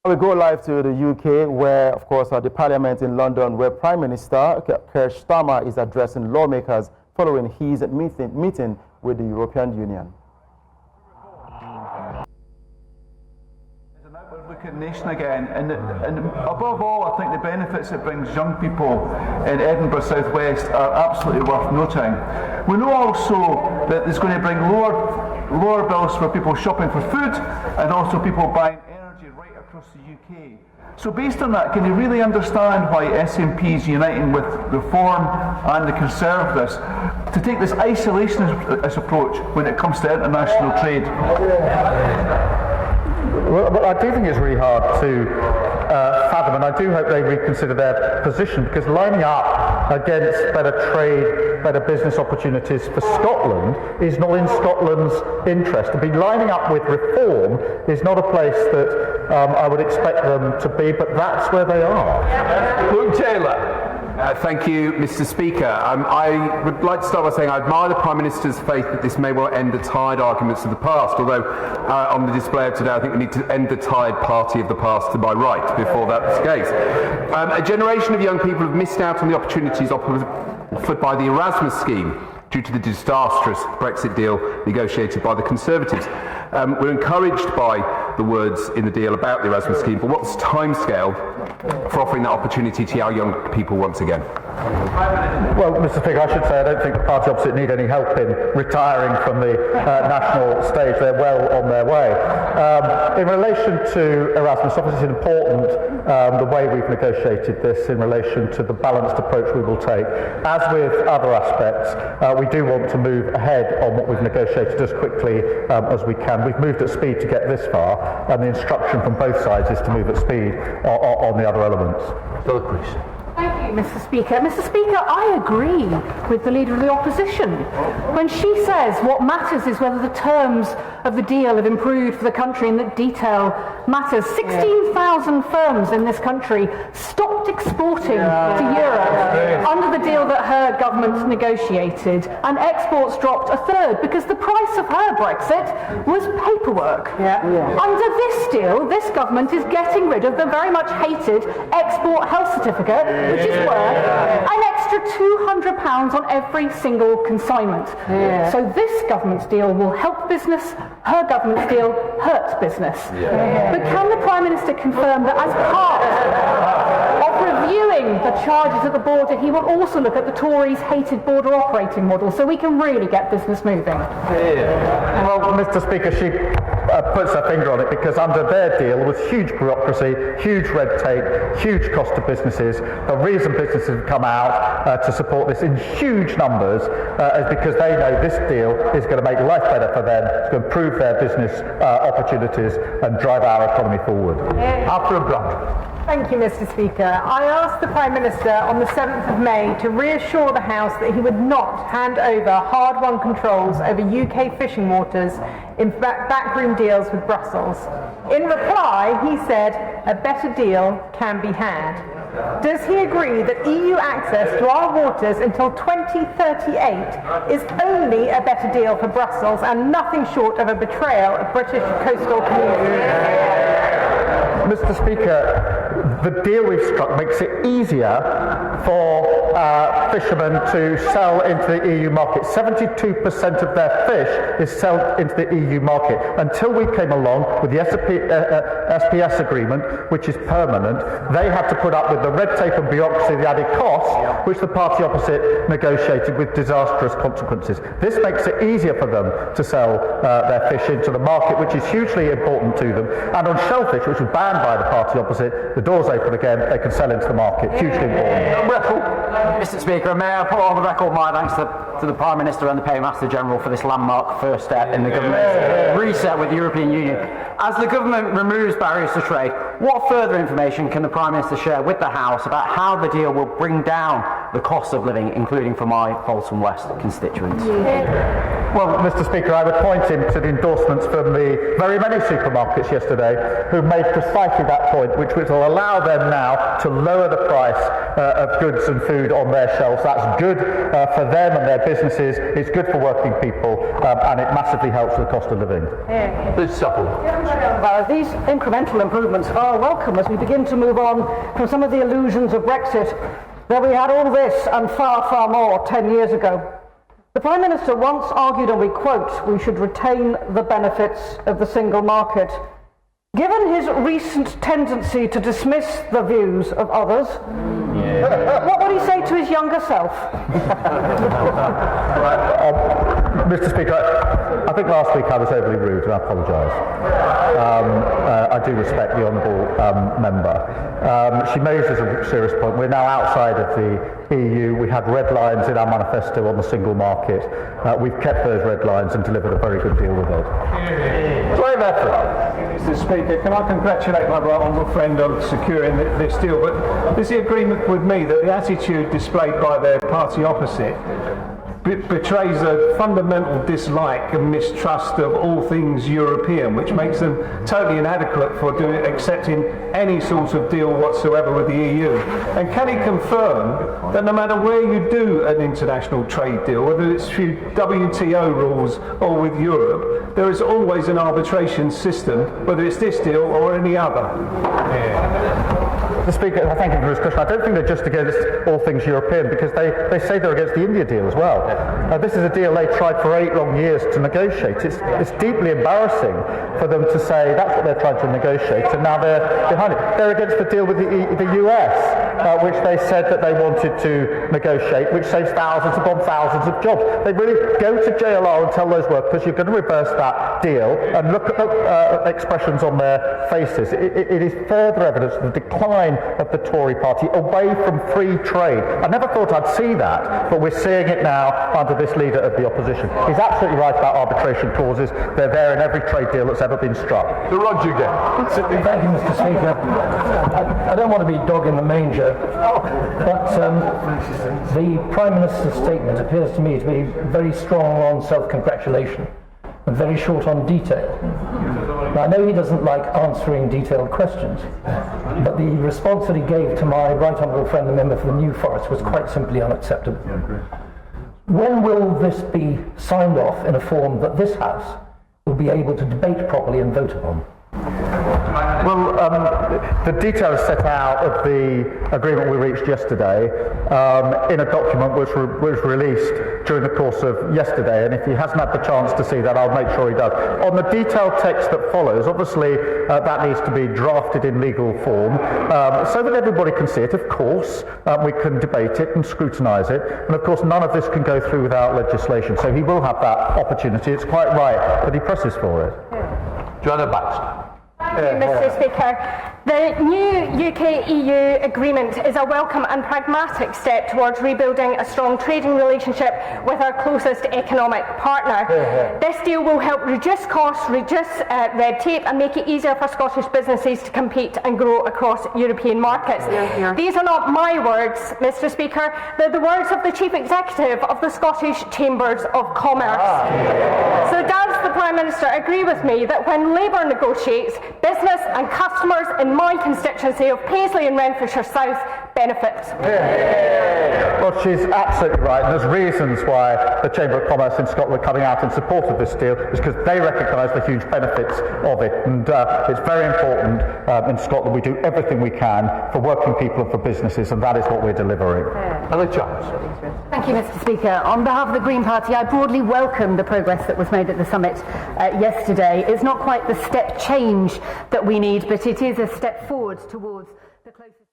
We go live to the UK, where, of course, the Parliament in London, where Prime Minister Keir Starmer is addressing lawmakers following his meeting with the European Union. It's an outward look at the nation again, and above all, I think the benefits it brings young people in Edinburgh South West are absolutely worth noting. We know also that it's going to bring lower bills for people shopping for food and also people buying energy right across the UK. So based on that, can you really understand why SNP is uniting with Reform and the Conservatives to take this isolationist approach when it comes to international trade? Well, I do think it's really hard to fathom, and I do hope they reconsider their position, because lining up against better trade, better business opportunities for Scotland is not in Scotland's interest. To be lining up with Reform is not a place that I would expect them to be, but that's where they are. Luke Taylor. Thank you, Mr. Speaker. I would like to start by saying I admire the Prime Minister's faith that this may well end the tired arguments of the past, although on the display of today I think we need to end the tired party of the past to my right before that's the case. A generation of young people have missed out on the opportunities offered by the Erasmus scheme due to the disastrous Brexit deal negotiated by the Conservatives. We're encouraged by the words in the deal about the Erasmus scheme, but what's the timescale for offering that opportunity to our young people once again? Well, Mr. Speaker, I should say I don't think the party opposite need any help in retiring from the national stage. They're well on their way. In relation to Erasmus, obviously it's important the way we've negotiated this in relation to the balanced approach we will take. As with other aspects, we do want to move ahead on what we've negotiated as quickly as we can. We've moved at speed to get this far, and the instruction from both sides is to move at speed on the other elements. Thank you, Mr. Speaker. Mr. Speaker, I agree with the Leader of the Opposition when she says what matters is whether the terms of the deal have improved for the country and that detail matters. 16,000 firms in this country stopped exporting to Europe under the deal that her government negotiated, and exports dropped a third because the price of her Brexit was paperwork. Under this deal, this government is getting rid of the very much hated export health certificate, which is worth an extra £200 on every single consignment. So this government's deal will help business, her government's deal hurts business. But can the Prime Minister confirm that as part of reviewing the charges at the border, he will also look at the Tories' hated border operating model so we can really get business moving? Well, Mr. Speaker, she puts her finger on it, because under their deal was huge bureaucracy, huge red tape, huge cost to businesses. The reason businesses have come out to support this in huge numbers is because they know this deal is going to make life better for them, it's going to improve their business opportunities and drive our economy forward. After a break. Thank you, Mr. Speaker. I asked the Prime Minister on the 7th of May to reassure the House that he would not hand over hard-won controls over UK fishing waters in backroom deals with Brussels. In reply, he said a better deal can be had. Does he agree that EU access to our waters until 2038 is only a better deal for Brussels and nothing short of a betrayal of British coastal communities? Mr. Speaker, the deal we've struck makes it easier for fishermen to sell into the EU market. 72% of their fish is sold into the EU market. Until we came along with the SPS agreement, which is permanent, they had to put up with the red tape and bureaucracy, the added costs, which the party opposite negotiated with disastrous consequences. This makes it easier for them to sell their fish into the market, which is hugely important to them. And on shellfish, which was banned by the party opposite, the doors open again, they can sell into the market. Hugely important. Mr. Speaker, may I put on the record my thanks to the Prime Minister and the Paymaster General for this landmark first step in the government's reset with the European Union. As the government removes barriers to trade, what further information can the Prime Minister share with the House about how the deal will bring down the cost of living, including for my Bolton West constituents. Well, Mr. Speaker, I would point him to the endorsements from the very many supermarkets yesterday who made precisely that point, which will allow them now to lower the price of goods and food on their shelves. That's good for them and their businesses, it's good for working people, and it massively helps with the cost of living. Well, these incremental improvements are welcome as we begin to move on from some of the illusions of Brexit, that we had all this and far, far more 10 years ago. The Prime Minister once argued, and we quote, "We should retain the benefits of the single market." Given his recent tendency to dismiss the views of others, what would he say to his younger self? Mr. Speaker, I think last week I was overly rude, and I apologise. I do respect the honourable member. She raises a serious point. We're now outside of the EU. We had red lines in our manifesto on the single market. We've kept those red lines and delivered a very good deal with it. Mr. Speaker, can I congratulate my right honourable friend on securing this deal, but is the agreement with me that the attitude displayed by their party opposite betrays a fundamental dislike and mistrust of all things European, which makes them totally inadequate for accepting any sort of deal whatsoever with the EU? And can he confirm that no matter where you do an international trade deal, whether it's through WTO rules or with Europe, there is always an arbitration system, whether it's this deal or any other? Mr. Speaker, I thank you for this question. I don't think they're just against all things European, because they say they're against the India deal as well. This is a deal they tried for 8 long years to negotiate. It's deeply embarrassing for them to say that's what they're trying to negotiate, and now they're behind it. They're against the deal with the US, which they said that they wanted to negotiate, which saves thousands upon thousands of jobs. They really go to JLR and tell those workers you're going to reverse that deal, and look at the expressions on their faces. It is further evidence of the decline of the Tory party away from free trade. I never thought I'd see that, but we're seeing it now under this leader of the opposition. He's absolutely right about arbitration clauses. They're there in every trade deal that's ever been struck. Thank you, Mr. Speaker. I don't want to be dog in the manger, but the Prime Minister's statement appears to me to be very strong on self-congratulation and very short on detail. Now, I know he doesn't like answering detailed questions, but the response that he gave to my right honourable friend, the member for the New Forest, was quite simply unacceptable. When will this be signed off in a form that this House will be able to debate properly and vote upon? Well, the details set out of the agreement we reached yesterday in a document which was released during the course of yesterday, and if he hasn't had the chance to see that, I'll make sure he does. On the detailed text that follows, obviously that needs to be drafted in legal form so that everybody can see it. Of course, we can debate it and scrutinise it, and of course none of this can go through without legislation, so he will have that opportunity. It's quite right that he presses for it. Joanna Baxter. Thank you, Mr. Speaker. The new UK-EU agreement is a welcome and pragmatic step towards rebuilding a strong trading relationship with our closest economic partner. This deal will help reduce costs, reduce red tape, and make it easier for Scottish businesses to compete and grow across European markets. These are not my words, Mr. Speaker. They're the words of the Chief Executive of the Scottish Chambers of Commerce. So does the Prime Minister agree with me that when Labour negotiates, business and customers in my constituency of Paisley and Renfrewshire South benefit? Well, she's absolutely right, and there's reasons why the Chamber of Commerce in Scotland are coming out in support of this deal, is because they recognise the huge benefits of it, and it's very important in Scotland we do everything we can for working people and for businesses, and that is what we're delivering. Thank you, Mr. Speaker. On behalf of the Green Party, I broadly welcome the progress that was made at the summit yesterday. It's not quite the step change that we need, but it is a step forward towards the closest